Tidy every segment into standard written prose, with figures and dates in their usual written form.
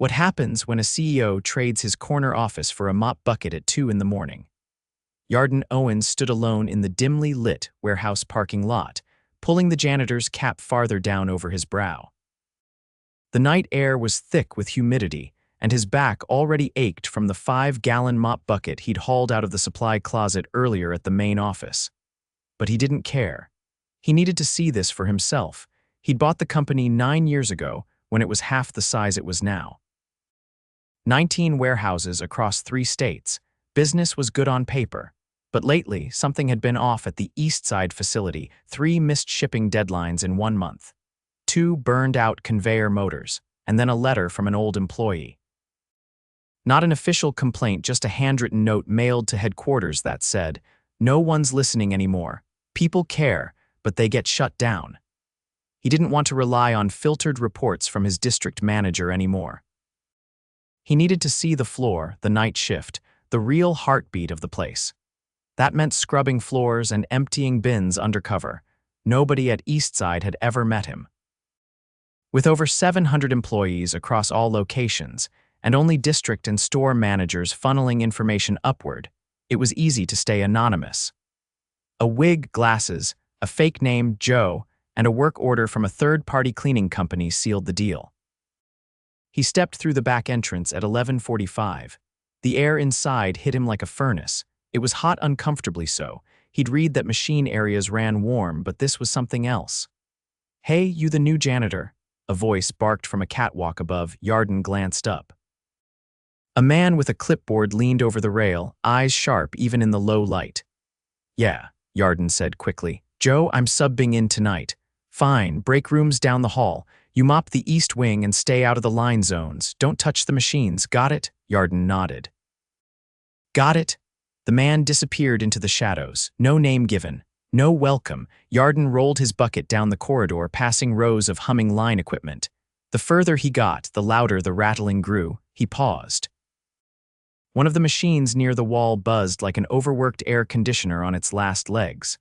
What happens when a CEO trades his corner office for a mop bucket at 2 in the morning? Yarden Owens stood alone in the dimly lit warehouse parking lot, pulling the janitor's cap farther down over his brow. The night air was thick with humidity, and his back already ached from the 5-gallon mop bucket he'd hauled out of the supply closet earlier at the main office. But he didn't care. He needed to see this for himself. He'd bought the company 9 years ago, when it was half the size it was now. 19 warehouses across 3 states. Business was good on paper. But lately, something had been off at the East Side facility. 3 missed shipping deadlines in 1 month. 2 burned-out conveyor motors, and then a letter from an old employee. Not an official complaint, just a handwritten note mailed to headquarters that said, "No one's listening anymore. People care, but they get shut down." He didn't want to rely on filtered reports from his district manager anymore. He needed to see the floor, the night shift, the real heartbeat of the place. That meant scrubbing floors and emptying bins undercover. Nobody at Eastside had ever met him. With over 700 employees across all locations, and only district and store managers funneling information upward, it was easy to stay anonymous. A wig, glasses, a fake name, Joe, and a work order from a third-party cleaning company sealed the deal. He stepped through the back entrance at 11:45. The air inside hit him like a furnace. It was hot uncomfortably so. He'd read that machine areas ran warm, but this was something else. "Hey, you the new janitor?" A voice barked from a catwalk above. Yarden glanced up. A man with a clipboard leaned over the rail, eyes sharp even in the low light. "Yeah," Yarden said quickly. "Joe, I'm subbing in tonight." "Fine, break rooms down the hall. You mop the east wing and stay out of the line zones. Don't touch the machines, got it?" Yarden nodded. "Got it." The man disappeared into the shadows. No name given. No welcome. Yarden rolled his bucket down the corridor, passing rows of humming line equipment. The further he got, the louder the rattling grew. He paused. One of the machines near the wall buzzed like an overworked air conditioner on its last legs.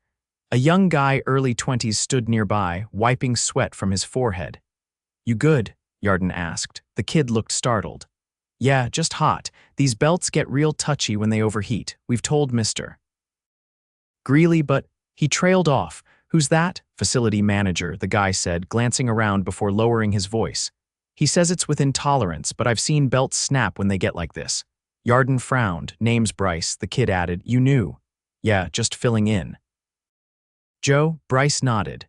A young guy, early 20s, stood nearby, wiping sweat from his forehead. "You good?" Yarden asked. The kid looked startled. "Yeah, just hot. These belts get real touchy when they overheat. We've told Mr. Greeley, but..." He trailed off. "Who's that?" "Facility manager," the guy said, glancing around before lowering his voice. "He says it's within tolerance, but I've seen belts snap when they get like this." Yarden frowned. "Name's Bryce," the kid added. "You knew?" "Yeah, just filling in." "Joe?" Bryce nodded.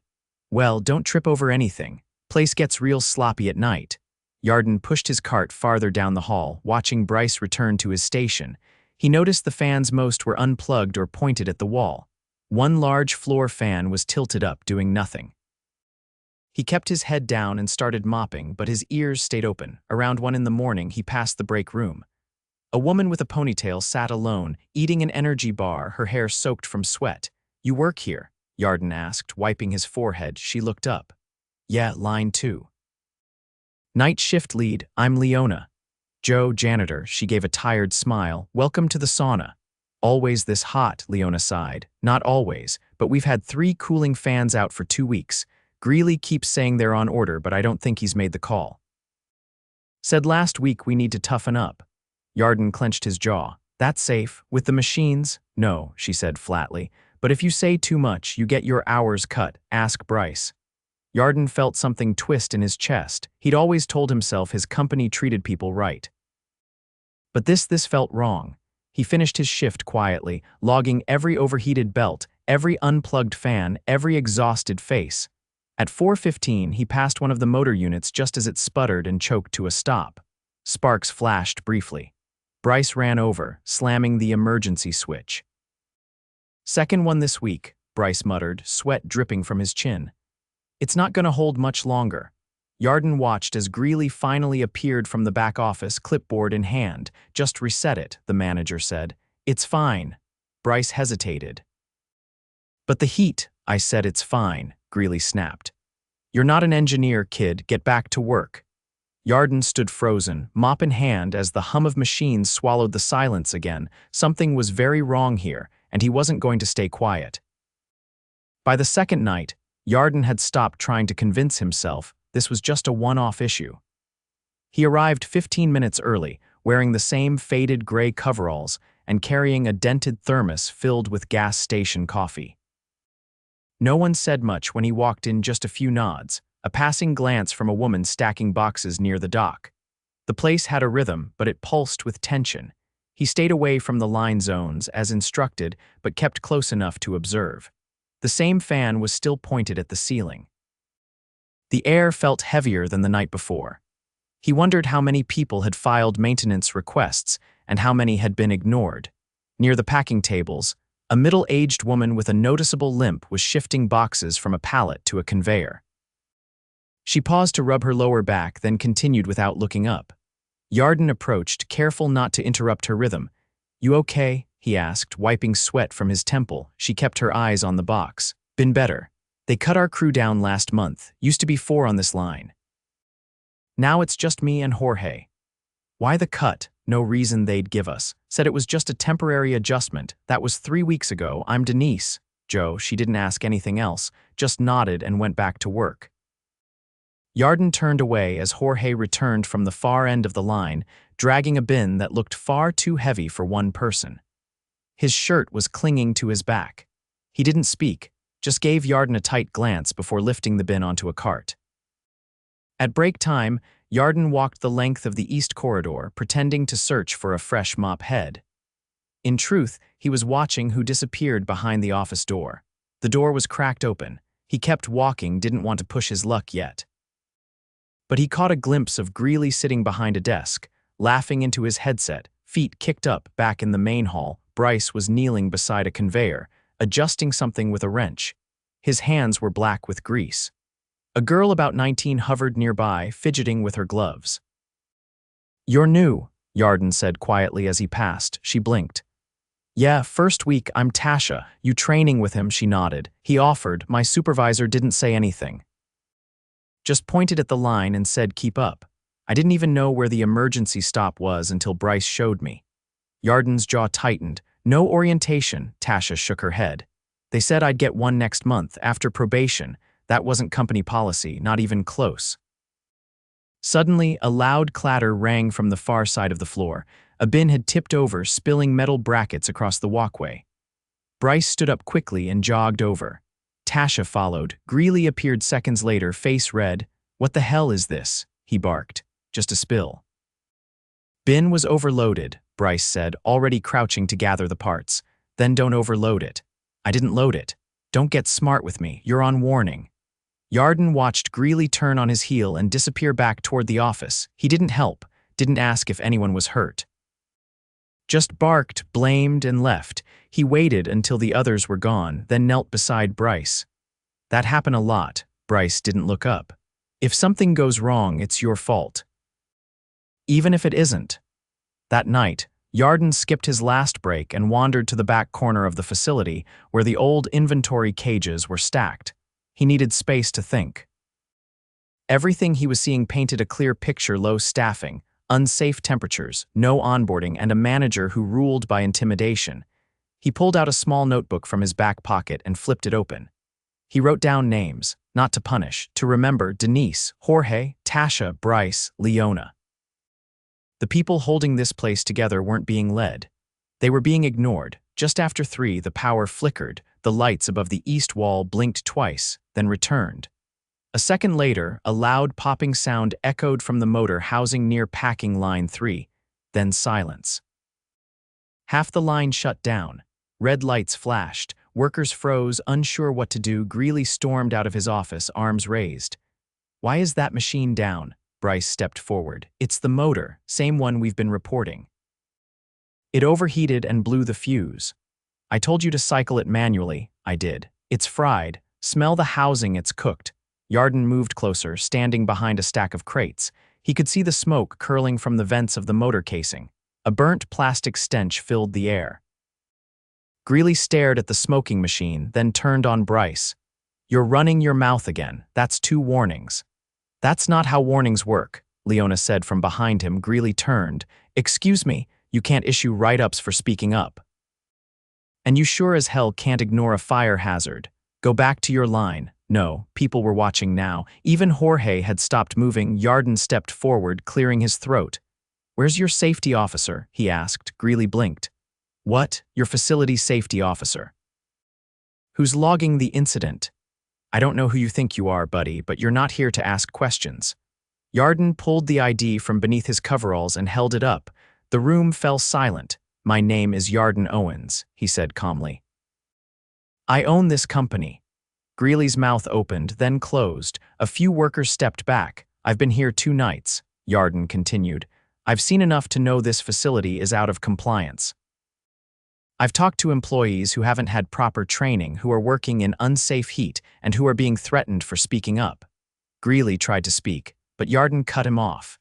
"Well, don't trip over anything. Place gets real sloppy at night." Yarden pushed his cart farther down the hall, watching Bryce return to his station. He noticed the fans most were unplugged or pointed at the wall. One large floor fan was tilted up, doing nothing. He kept his head down and started mopping, but his ears stayed open. Around 1 in the morning, he passed the break room. A woman with a ponytail sat alone, eating an energy bar, her hair soaked from sweat. "You work here?" Yarden asked, wiping his forehead. She looked up. "Yeah, line 2. "Night shift lead, I'm Leona." "Joe, janitor." She gave a tired smile. "Welcome to the sauna." "Always this hot," Leona sighed. "Not always, but we've had 3 cooling fans out for 2 weeks. Greeley keeps saying they're on order, but I don't think he's made the call. Said last week we need to toughen up." Yarden clenched his jaw. "That's safe. With the machines?" "No," she said flatly. "But if you say too much, you get your hours cut. Ask Bryce." Yarden felt something twist in his chest. He'd always told himself his company treated people right. But this felt wrong. He finished his shift quietly, logging every overheated belt, every unplugged fan, every exhausted face. At 4:15, he passed one of the motor units just as it sputtered and choked to a stop. Sparks flashed briefly. Bryce ran over, slamming the emergency switch. "Second one this week," Bryce muttered, sweat dripping from his chin. "It's not going to hold much longer." Yarden watched as Greeley finally appeared from the back office, clipboard in hand. "Just reset it," the manager said. "It's fine." Bryce hesitated. "But the heat," "I said it's fine," Greeley snapped. "You're not an engineer, kid. Get back to work." Yarden stood frozen, mop in hand, as the hum of machines swallowed the silence again. Something was very wrong here, and he wasn't going to stay quiet. By the second night, Yarden had stopped trying to convince himself this was just a one-off issue. He arrived 15 minutes early, wearing the same faded gray coveralls and carrying a dented thermos filled with gas station coffee. No one said much when he walked in, just a few nods, a passing glance from a woman stacking boxes near the dock. The place had a rhythm, but it pulsed with tension. He stayed away from the line zones as instructed, but kept close enough to observe. The same fan was still pointed at the ceiling. The air felt heavier than the night before. He wondered how many people had filed maintenance requests and how many had been ignored. Near the packing tables, a middle-aged woman with a noticeable limp was shifting boxes from a pallet to a conveyor. She paused to rub her lower back, then continued without looking up. Yarden approached, careful not to interrupt her rhythm. "You okay?" he asked, wiping sweat from his temple. She kept her eyes on the box. "Been better. They cut our crew down last month. Used to be 4 on this line. Now it's just me and Jorge." "Why the cut?" "No reason they'd give us. Said it was just a temporary adjustment. That was 3 weeks ago. I'm Denise." Joe, she didn't ask anything else, just nodded and went back to work. Yarden turned away as Jorge returned from the far end of the line, dragging a bin that looked far too heavy for one person. His shirt was clinging to his back. He didn't speak, just gave Yarden a tight glance before lifting the bin onto a cart. At break time, Yarden walked the length of the east corridor, pretending to search for a fresh mop head. In truth, he was watching who disappeared behind the office door. The door was cracked open. He kept walking, didn't want to push his luck yet. But he caught a glimpse of Greeley sitting behind a desk, laughing into his headset, feet kicked up back in the main hall. Bryce was kneeling beside a conveyor, adjusting something with a wrench. His hands were black with grease. A girl about 19 hovered nearby, fidgeting with her gloves. "You're new," Yarden said quietly as he passed. She blinked. "Yeah, first week. I'm Tasha. You training with him?" She nodded. "He offered. My supervisor didn't say anything. Just pointed at the line and said keep up. I didn't even know where the emergency stop was until Bryce showed me." Yarden's jaw tightened. "No orientation," Tasha shook her head. "They said I'd get one next month, after probation. That wasn't company policy, not even close." Suddenly, a loud clatter rang from the far side of the floor. A bin had tipped over, spilling metal brackets across the walkway. Bryce stood up quickly and jogged over. Tasha followed. Greeley appeared seconds later, face red. "What the hell is this?" he barked. "Just a spill." "Bin was overloaded," Bryce said, already crouching to gather the parts. "Then don't overload it." "I didn't load it." "Don't get smart with me. You're on warning." Yarden watched Greeley turn on his heel and disappear back toward the office. He didn't help, didn't ask if anyone was hurt. Just barked, blamed, and left. He waited until the others were gone, then knelt beside Bryce. "That happened a lot." Bryce didn't look up. "If something goes wrong, it's your fault. Even if it isn't." That night, Yarden skipped his last break and wandered to the back corner of the facility where the old inventory cages were stacked. He needed space to think. Everything he was seeing painted a clear picture: low staffing, unsafe temperatures, no onboarding, and a manager who ruled by intimidation. He pulled out a small notebook from his back pocket and flipped it open. He wrote down names, not to punish, to remember: Denise, Jorge, Tasha, Bryce, Leona. The people holding this place together weren't being led. They were being ignored. Just after 3, the power flickered. The lights above the east wall blinked twice, then returned. A second later, a loud popping sound echoed from the motor housing near packing line 3, then silence. Half the line shut down. Red lights flashed. Workers froze, unsure what to do. Greeley stormed out of his office, arms raised. "Why is that machine down?" Bryce stepped forward. "It's the motor, same one we've been reporting. It overheated and blew the fuse. I told you to cycle it manually." "I did. It's fried. Smell the housing, it's cooked." Yarden moved closer, standing behind a stack of crates. He could see the smoke curling from the vents of the motor casing. A burnt plastic stench filled the air. Greeley stared at the smoking machine, then turned on Bryce. "You're running your mouth again. That's 2 warnings." "That's not how warnings work," Leona said from behind him. Greeley turned. "Excuse me, you can't issue write-ups for speaking up. And you sure as hell can't ignore a fire hazard. Go back to your line, No, people were watching now. Even Jorge had stopped moving. Yarden stepped forward, clearing his throat. "Where's your safety officer?" he asked. Greeley blinked. "What? Your facility safety officer. Who's logging the incident?" "I don't know who you think you are, buddy, but you're not here to ask questions." Yarden pulled the ID from beneath his coveralls and held it up. The room fell silent. "My name is Yarden Owens," he said calmly. "I own this company." Greeley's mouth opened, then closed. A few workers stepped back. "I've been here 2 nights," Yarden continued. "I've seen enough to know this facility is out of compliance. I've talked to employees who haven't had proper training, who are working in unsafe heat, and who are being threatened for speaking up." Greeley tried to speak, but Yarden cut him off.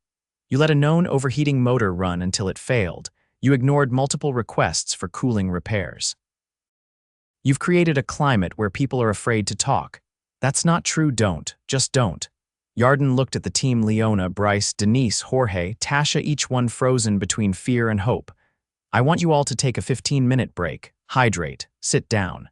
"You let a known overheating motor run until it failed. You ignored multiple requests for cooling repairs. You've created a climate where people are afraid to talk. That's not true. Just don't." Yarden looked at the team: Leona, Bryce, Denise, Jorge, Tasha, each one frozen between fear and hope. "I want you all to take a 15-minute break. Hydrate. Sit down."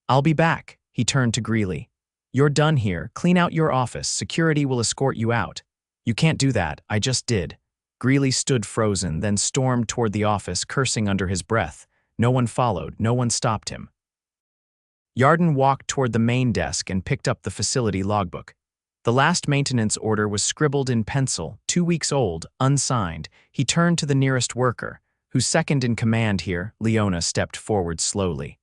"I'll be back," he turned to Greeley. "You're done here. Clean out your office. Security will escort you out." "You can't do that. I just did." Greeley stood frozen, then stormed toward the office, cursing under his breath. No one followed. No one stopped him. Yarden walked toward the main desk and picked up the facility logbook. The last maintenance order was scribbled in pencil, 2 weeks old, unsigned. He turned to the nearest worker, whose second in command here. Leona stepped forward slowly.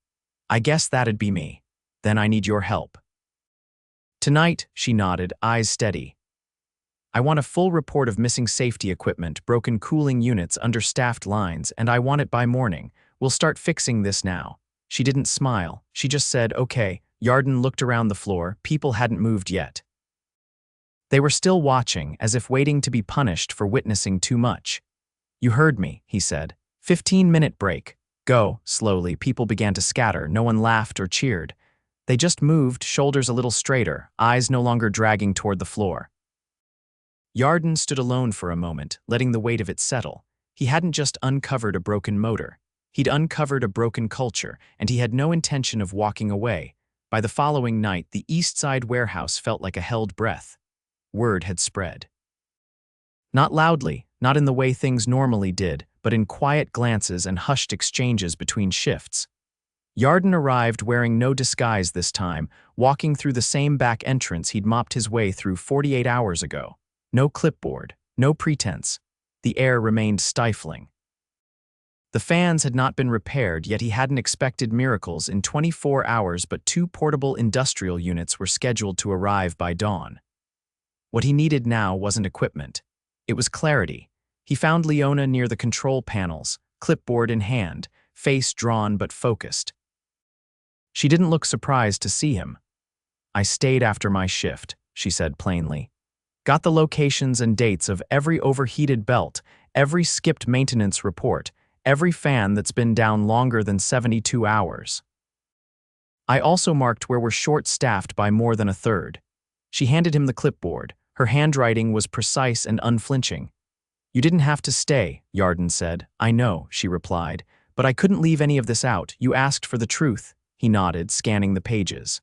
"I guess that'd be me. Then I need your help." "Tonight," she nodded, eyes steady. "I want a full report of missing safety equipment, broken cooling units, understaffed lines, and I want it by morning. We'll start fixing this now." She didn't smile. She just said, "Okay." Yarden looked around the floor. People hadn't moved yet. They were still watching, as if waiting to be punished for witnessing too much. "You heard me," he said. 15-minute break. Go." Slowly, people began to scatter. No one laughed or cheered. They just moved, shoulders a little straighter, eyes no longer dragging toward the floor. Yarden stood alone for a moment, letting the weight of it settle. He hadn't just uncovered a broken motor. He'd uncovered a broken culture, and he had no intention of walking away. By the following night, the East Side warehouse felt like a held breath. Word had spread. Not loudly, not in the way things normally did, but in quiet glances and hushed exchanges between shifts. Yarden arrived wearing no disguise this time, walking through the same back entrance he'd mopped his way through 48 hours ago. No clipboard, no pretense. The air remained stifling. The fans had not been repaired, yet he hadn't expected miracles in 24 hours, but 2 portable industrial units were scheduled to arrive by dawn. What he needed now wasn't equipment. It was clarity. He found Leona near the control panels, clipboard in hand, face drawn but focused. She didn't look surprised to see him. "I stayed after my shift," she said plainly. "Got the locations and dates of every overheated belt, every skipped maintenance report, every fan that's been down longer than 72 hours. I also marked where we're short-staffed by more than a third." She handed him the clipboard. Her handwriting was precise and unflinching. "You didn't have to stay," Yarden said. "I know," she replied, "but I couldn't leave any of this out. You asked for the truth." He nodded, scanning the pages.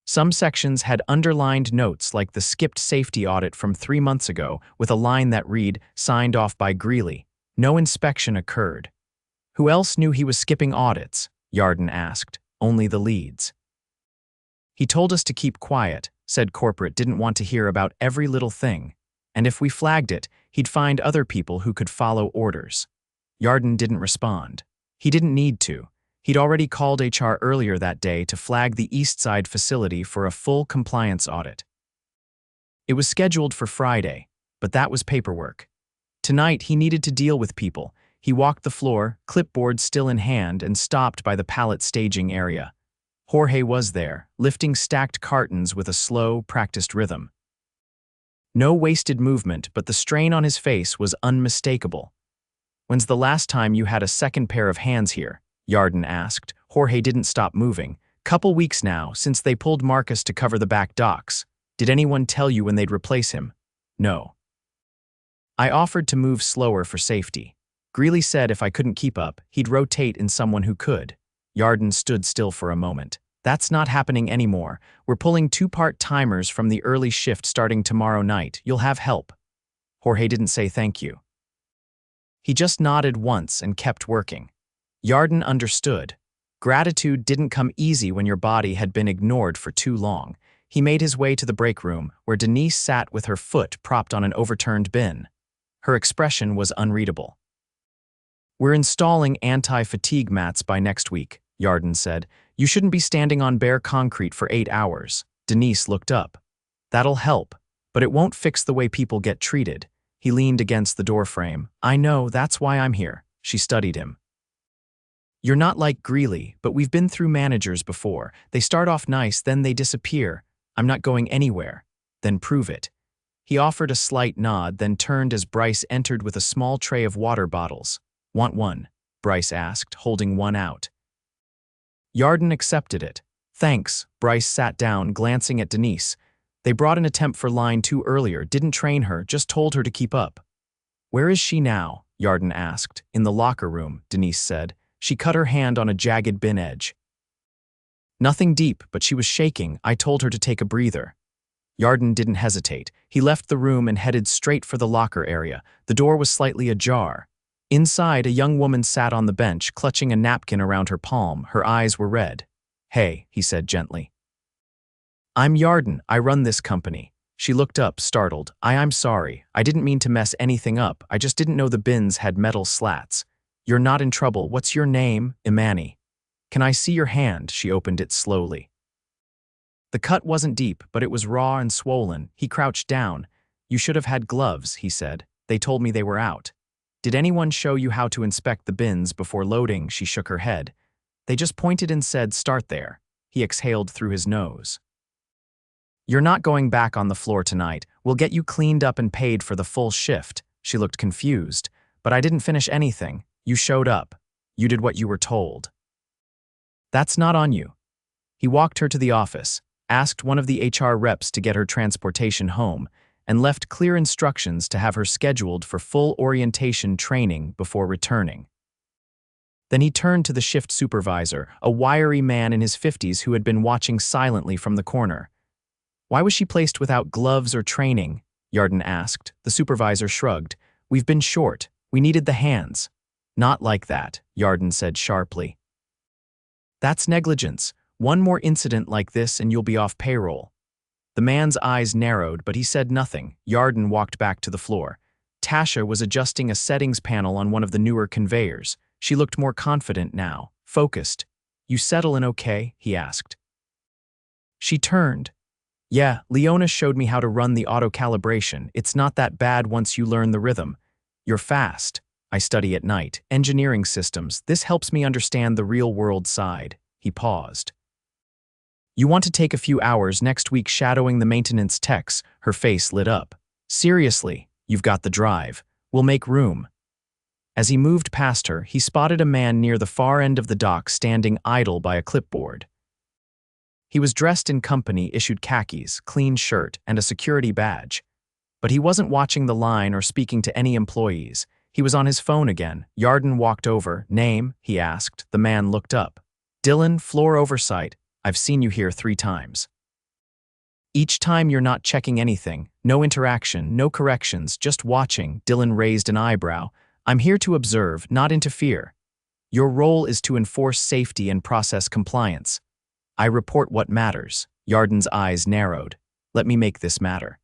Some sections had underlined notes like the skipped safety audit from 3 months ago, with a line that read, "Signed off by Greeley. No inspection occurred." "Who else knew he was skipping audits?" Yarden asked. "Only the leads." "He told us to keep quiet," said corporate didn't want to hear about every little thing. "And if we flagged it, he'd find other people who could follow orders." Yarden didn't respond. He didn't need to. He'd already called HR earlier that day to flag the East Side facility for a full compliance audit. It was scheduled for Friday, but that was paperwork. Tonight, he needed to deal with people. He walked the floor, clipboard still in hand, and stopped by the pallet staging area. Jorge was there, lifting stacked cartons with a slow, practiced rhythm. No wasted movement, but the strain on his face was unmistakable. "When's the last time you had a second pair of hands here?" Yarden asked. Jorge didn't stop moving. "Couple weeks now, since they pulled Marcus to cover the back docks. Did anyone tell you when they'd replace him?" "No. I offered to move slower for safety. Greeley said if I couldn't keep up, he'd rotate in someone who could." Yarden stood still for a moment. That's not happening anymore. We're pulling two-part timers from the early shift starting tomorrow night. You'll have help. Jorge didn't say thank you. He just nodded once and kept working. Yarden understood. Gratitude didn't come easy when your body had been ignored for too long. He made his way to the break room, where Denise sat with her foot propped on an overturned bin. Her expression was unreadable. "We're installing anti-fatigue mats by next week," Yarden said. "You shouldn't be standing on bare concrete for 8 hours." Denise looked up. "That'll help, but it won't fix the way people get treated." He leaned against the doorframe. "I know, that's why I'm here." She studied him. "You're not like Greeley, but we've been through managers before. They start off nice, then they disappear. I'm not going anywhere." "Then prove it." He offered a slight nod, then turned as Bryce entered with a small tray of water bottles. "Want one?" Bryce asked, holding one out. Yarden accepted it. "Thanks." Bryce sat down, glancing at Denise. "They brought an attempt for line 2 earlier, didn't train her, just told her to keep up." "Where is she now?" Yarden asked. "In the locker room," Denise said. She cut her hand on a jagged bin edge. "Nothing deep, but she was shaking. I told her to take a breather." Yarden didn't hesitate. He left the room and headed straight for the locker area. The door was slightly ajar. Inside, a young woman sat on the bench, clutching a napkin around her palm. Her eyes were red. "Hey," he said gently. "I'm Yarden. I run this company." She looked up, startled. I'm sorry. I didn't mean to mess anything up. I just didn't know the bins had metal slats." "You're not in trouble. What's your name?" "Imani." "Can I see your hand?" She opened it slowly. The cut wasn't deep, but it was raw and swollen. He crouched down. "You should have had gloves," he said. "They told me they were out." "Did anyone show you how to inspect the bins before loading?" She shook her head. "They just pointed and said, 'Start there.'" He exhaled through his nose. "You're not going back on the floor tonight. We'll get you cleaned up and paid for the full shift." She looked confused. "But I didn't finish anything. You showed up. You did what you were told." "That's not on you." He walked her to the office, asked one of the HR reps to get her transportation home, and left clear instructions to have her scheduled for full orientation training before returning. Then he turned to the shift supervisor, a wiry man in his 50s who had been watching silently from the corner. "Why was she placed without gloves or training?" Yarden asked. The supervisor shrugged. "We've been short. We needed the hands." "Not like that," Yarden said sharply. "That's negligence. One more incident like this and you'll be off payroll." The man's eyes narrowed, but he said nothing. Yarden walked back to the floor. Tasha was adjusting a settings panel on one of the newer conveyors. She looked more confident now, focused. "You settling okay?" he asked. She turned. "Yeah, Leona showed me how to run the auto-calibration. It's not that bad once you learn the rhythm. You're fast." "I study at night. Engineering systems. This helps me understand the real-world side." He paused. "You want to take a few hours next week shadowing the maintenance techs?" Her face lit up. "Seriously, you've got the drive. We'll make room." As he moved past her, he spotted a man near the far end of the dock standing idle by a clipboard. He was dressed in company-issued khakis, clean shirt, and a security badge. But he wasn't watching the line or speaking to any employees. He was on his phone again. Yarden walked over. "Name?" he asked. The man looked up. "Dylan, floor oversight. I've seen you here 3 times. Each time you're not checking anything. No interaction, no corrections, just watching." Dylan raised an eyebrow. "I'm here to observe, not interfere. Your role is to enforce safety and process compliance. I report what matters." Yarden's eyes narrowed. "Let me make this matter.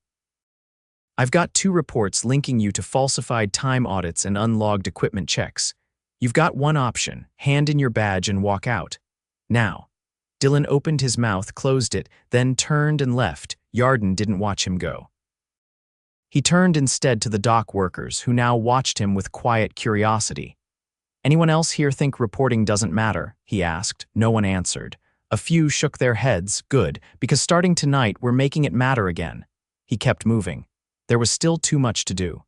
I've got 2 reports linking you to falsified time audits and unlogged equipment checks. You've got one option: hand in your badge and walk out. Now." Dylan opened his mouth, closed it, then turned and left. Yarden didn't watch him go. He turned instead to the dock workers, who now watched him with quiet curiosity. "Anyone else here think reporting doesn't matter?" he asked. No one answered. A few shook their heads. "Good, because starting tonight we're making it matter again." He kept moving. There was still too much to do.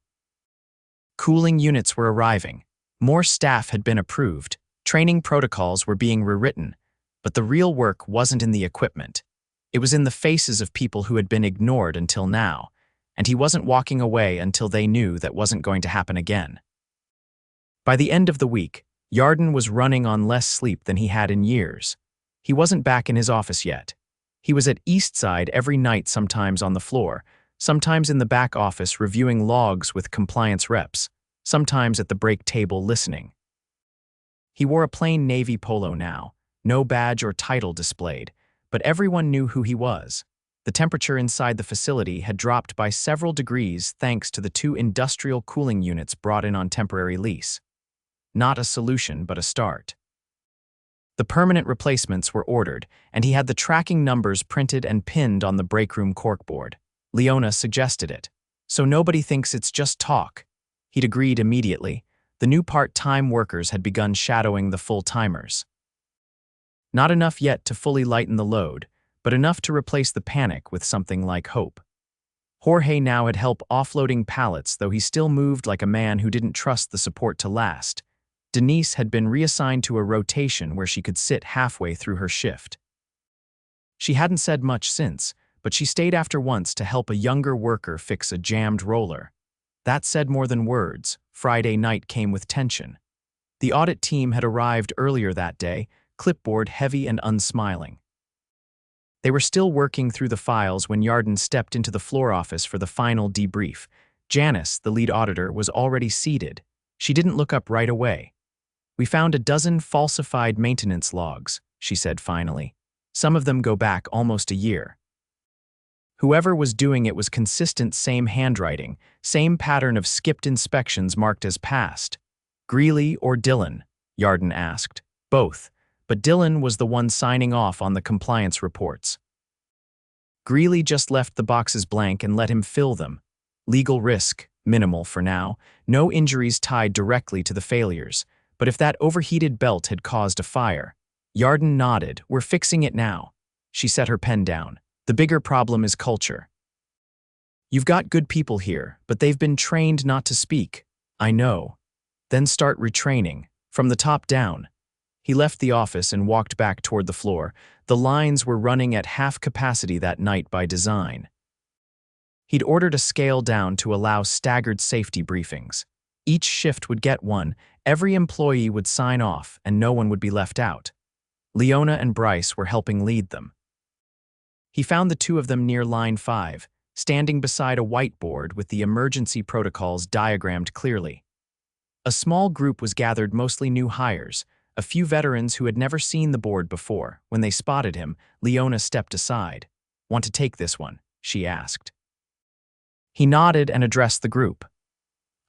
Cooling units were arriving. More staff had been approved. Training protocols were being rewritten. But the real work wasn't in the equipment. It was in the faces of people who had been ignored until now, and he wasn't walking away until they knew that wasn't going to happen again. By the end of the week, Yarden was running on less sleep than he had in years. He wasn't back in his office yet. He was at Eastside every night, sometimes on the floor, sometimes in the back office reviewing logs with compliance reps, sometimes at the break table listening. He wore a plain navy polo now, no badge or title displayed, but everyone knew who he was. The temperature inside the facility had dropped by several degrees thanks to the 2 industrial cooling units brought in on temporary lease. Not a solution, but a start. The permanent replacements were ordered, and he had the tracking numbers printed and pinned on the breakroom corkboard. Leona suggested it. So nobody thinks it's just talk. He'd agreed immediately. The new part-time workers had begun shadowing the full-timers. Not enough yet to fully lighten the load, but enough to replace the panic with something like hope. Jorge now had help offloading pallets, though he still moved like a man who didn't trust the support to last. Denise had been reassigned to a rotation where she could sit halfway through her shift. She hadn't said much since, but she stayed after once to help a younger worker fix a jammed roller. That said more than words. Friday night came with tension. The audit team had arrived earlier that day, clipboard heavy and unsmiling. They were still working through the files when Yarden stepped into the floor office for the final debrief. Janice, the lead auditor, was already seated. She didn't look up right away. "We found a dozen falsified maintenance logs," she said finally. "Some of them go back almost a year." Whoever was doing it was consistent, same handwriting, same pattern of skipped inspections marked as passed. "Greeley or Dillon?" Yarden asked. "Both, but Dillon was the one signing off on the compliance reports. Greeley just left the boxes blank and let him fill them. Legal risk, minimal for now, no injuries tied directly to the failures. But if that overheated belt had caused a fire..." Yarden nodded. "We're fixing it now." She set her pen down. "The bigger problem is culture. You've got good people here, but they've been trained not to speak." "I know." "Then start retraining, from the top down." He left the office and walked back toward the floor. The lines were running at half capacity that night by design. He'd ordered a scale down to allow staggered safety briefings. Each shift would get one, every employee would sign off, and no one would be left out. Leona and Bryce were helping lead them. He found the 2 of them near line 5, standing beside a whiteboard with the emergency protocols diagrammed clearly. A small group was gathered, mostly new hires, a few veterans who had never seen the board before. When they spotted him, Leona stepped aside. "Want to take this one?" she asked. He nodded and addressed the group.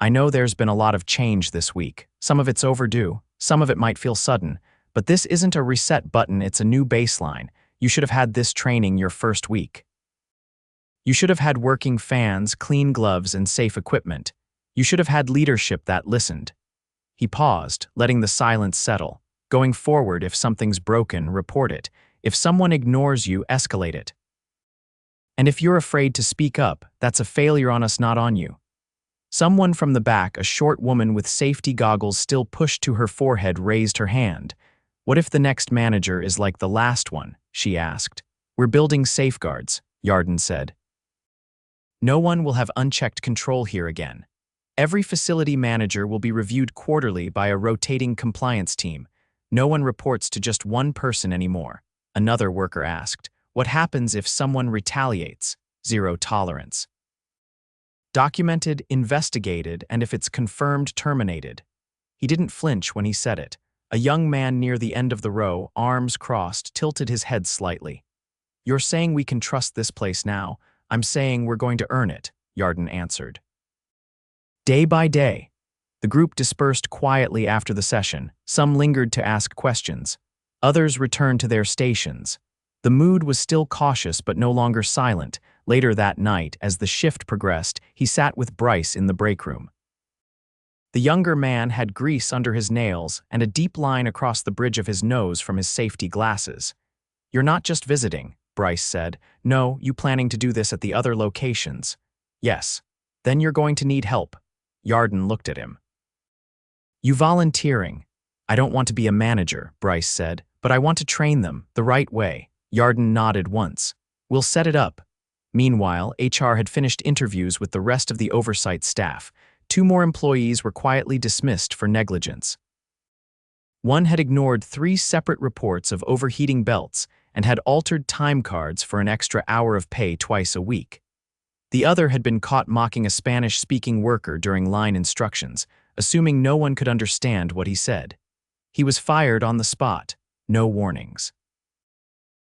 "I know there's been a lot of change this week. Some of it's overdue, some of it might feel sudden, but this isn't a reset button, it's a new baseline. You should have had this training your first week. You should have had working fans, clean gloves, and safe equipment. You should have had leadership that listened." He paused, letting the silence settle. "Going forward, if something's broken, report it. If someone ignores you, escalate it. And if you're afraid to speak up, that's a failure on us, not on you." Someone from the back, a short woman with safety goggles still pushed to her forehead, raised her hand. "What if the next manager is like the last one?" she asked. "We're building safeguards," Yarden said. "No one will have unchecked control here again. Every facility manager will be reviewed quarterly by a rotating compliance team. No one reports to just one person anymore." Another worker asked, "What happens if someone retaliates?" "Zero tolerance. Documented, investigated, and if it's confirmed, terminated." He didn't flinch when he said it. A young man near the end of the row, arms crossed, tilted his head slightly. "You're saying we can trust this place now? I'm saying we're going to earn it," Yarden answered. Day by day, the group dispersed quietly after the session. Some lingered to ask questions. Others returned to their stations. The mood was still cautious but no longer silent. Later that night, as the shift progressed, he sat with Bryce in the break room. The younger man had grease under his nails and a deep line across the bridge of his nose from his safety glasses. "You're not just visiting," Bryce said. "No, you planning to do this at the other locations?" "Yes." "Then you're going to need help." Yarden looked at him. "You volunteering?" "I don't want to be a manager," Bryce said, "but I want to train them the right way." Yarden nodded once. "We'll set it up." Meanwhile, HR had finished interviews with the rest of the oversight staff. 2 more employees were quietly dismissed for negligence. One had ignored 3 separate reports of overheating belts and had altered time cards for an extra hour of pay twice a week. The other had been caught mocking a Spanish-speaking worker during line instructions, assuming no one could understand what he said. He was fired on the spot, no warnings.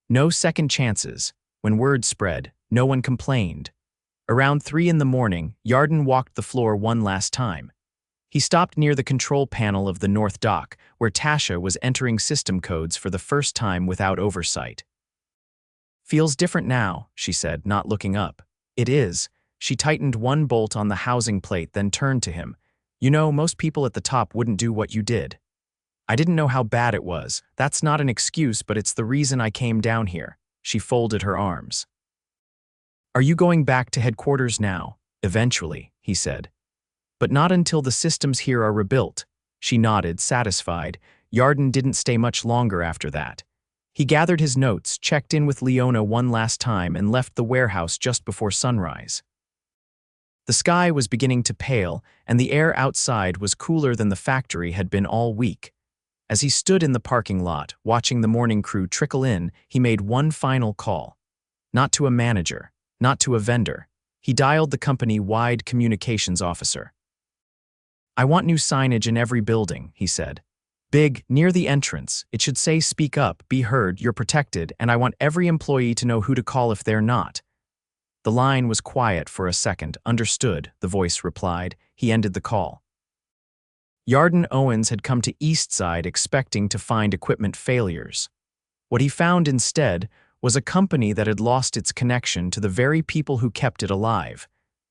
No second chances. When word spread, no one complained. Around 3 in the morning, Yarden walked the floor one last time. He stopped near the control panel of the North Dock, where Tasha was entering system codes for the first time without oversight. "Feels different now," she said, not looking up. "It is." She tightened one bolt on the housing plate, then turned to him. "You know, most people at the top wouldn't do what you did." "I didn't know how bad it was. That's not an excuse, but it's the reason I came down here." She folded her arms. "Are you going back to headquarters now?" "Eventually," he said. "But not until the systems here are rebuilt." She nodded, satisfied. Yarden didn't stay much longer after that. He gathered his notes, checked in with Leona one last time, and left the warehouse just before sunrise. The sky was beginning to pale, and the air outside was cooler than the factory had been all week. As he stood in the parking lot, watching the morning crew trickle in, he made one final call. Not to a manager, not to a vendor. He dialed the company-wide communications officer. "I want new signage in every building," he said. "Big, near the entrance. It should say 'Speak up, be heard, you're protected,' and I want every employee to know who to call if they're not." The line was quiet for a second. "Understood," the voice replied. He ended the call. Yarden Owens had come to Eastside expecting to find equipment failures. What he found instead was a company that had lost its connection to the very people who kept it alive.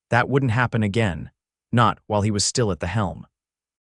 That wouldn't happen again, not while he was still at the helm.